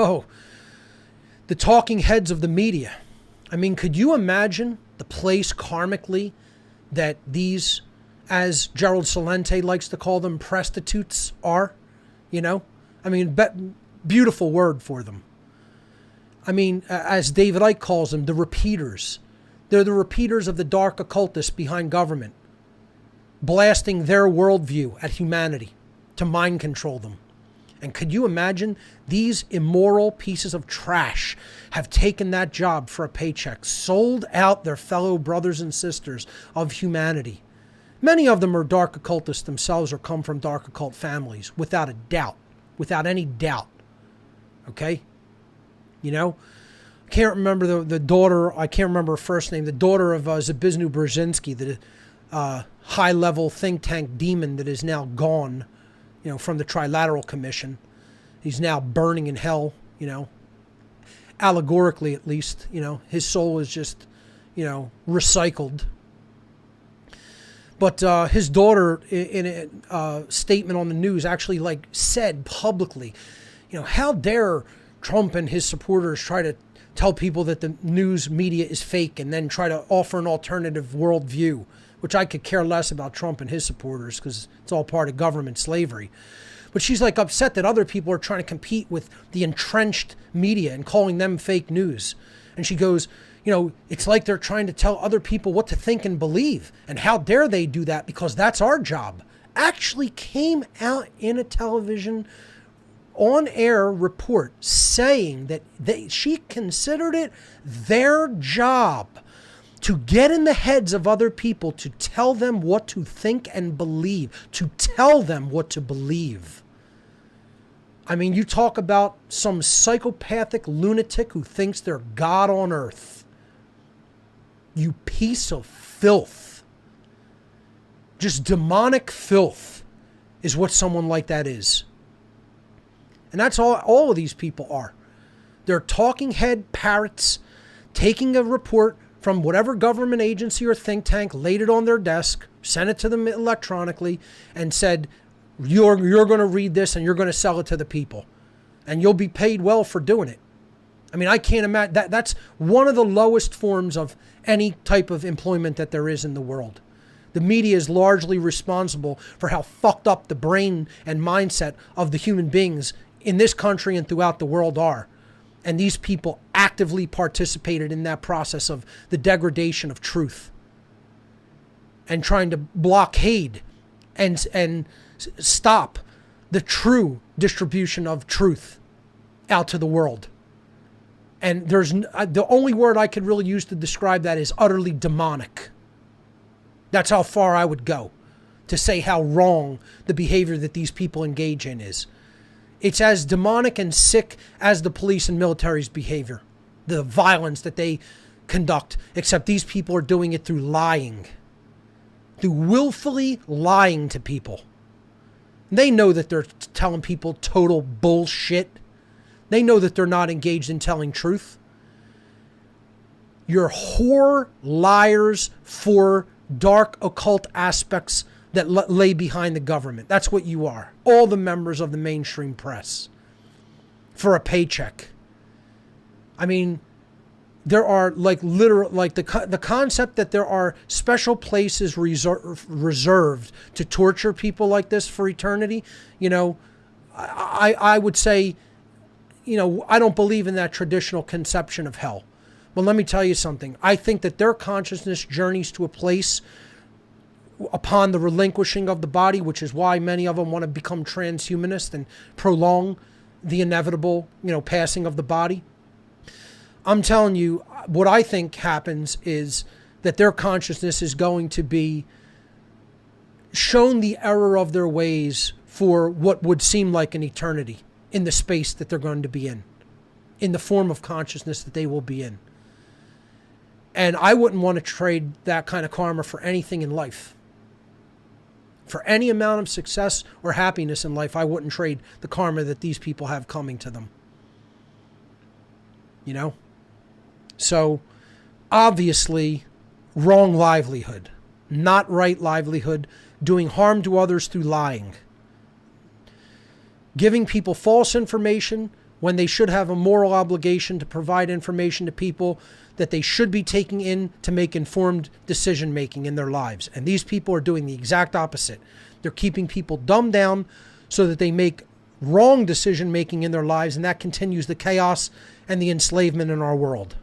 Oh, the talking heads of the media. I mean, could you imagine the place karmically that these, as Gerald Celente likes to call them, Presstitutes are? You know? I mean, beautiful word for them. I mean, as David Icke calls them, the repeaters. They're the repeaters of the dark occultists behind government, blasting their worldview at humanity to mind control them. And could you imagine these immoral pieces of trash have taken that job for a paycheck, sold out their fellow brothers and sisters of humanity? Many of them are dark occultists themselves or come from dark occult families, without a doubt, without any doubt. Okay? You know? I can't remember the daughter, I can't remember her first name, the daughter of Zbigniew Brzezinski, the high-level think tank demon that is now gone, you know, from the Trilateral Commission. He's now burning in hell, you know, allegorically at least, you know, his soul is just, you know, recycled. But his daughter, in a statement on the news, actually like said publicly, you know, how dare Trump and his supporters try to tell people that the news media is fake and then try to offer an alternative worldview, which I could care less about Trump and his supporters because it's all part of government slavery. But she's like upset that other people are trying to compete with the entrenched media and calling them fake news. And she goes, you know, it's like they're trying to tell other people what to think and believe. And how dare they do that, because that's our job. Actually came out in a television on-air report saying that she considered it their job to get in the heads of other people, to tell them what to think and believe, to tell them what to believe. I mean, you talk about some psychopathic lunatic who thinks they're God on earth. You piece of filth. Just demonic filth is what someone like that is. And that's all of these people are. They're talking head parrots, taking a report from whatever government agency or think tank, laid it on their desk, sent it to them electronically, and said, you're going to read this and you're going to sell it to the people. And you'll be paid well for doing it. I mean, I can't imagine that's one of the lowest forms of any type of employment that there is in the world. The media is largely responsible for how fucked up the brain and mindset of the human beings in this country and throughout the world are. And these people actively participated in that process of the degradation of truth and trying to blockade and stop the true distribution of truth out to the world. And there's the only word I could really use to describe that is utterly demonic. That's how far I would go to say how wrong the behavior that these people engage in is. It's as demonic and sick as the police and military's behavior, the violence that they conduct, except these people are doing it through lying, through willfully lying to people. They know that they're telling people total bullshit. They know that they're not engaged in telling truth. You're whore liars for dark occult aspects that lay behind the government. That's what you are. All the members of the mainstream press. For a paycheck. I mean, there are like literal, like the concept that there are special places reserved to torture people like this for eternity. You know, I would say, you know, I don't believe in that traditional conception of hell. Well, let me tell you something. I think that their consciousness journeys to a place upon the relinquishing of the body, which is why many of them want to become transhumanist and prolong the inevitable, you know, passing of the body. I'm telling you, what I think happens is that their consciousness is going to be shown the error of their ways for what would seem like an eternity in the space that they're going to be in the form of consciousness that they will be in. And I wouldn't want to trade that kind of karma for anything in life. For any amount of success or happiness in life, I wouldn't trade the karma that these people have coming to them. You know? So, obviously, wrong livelihood. Not right livelihood. Doing harm to others through lying. Giving people false information when they should have a moral obligation to provide information to people that they should be taking in to make informed decision making in their lives. And these people are doing the exact opposite. They're keeping people dumbed down so that they make wrong decision making in their lives, and that continues the chaos and the enslavement in our world.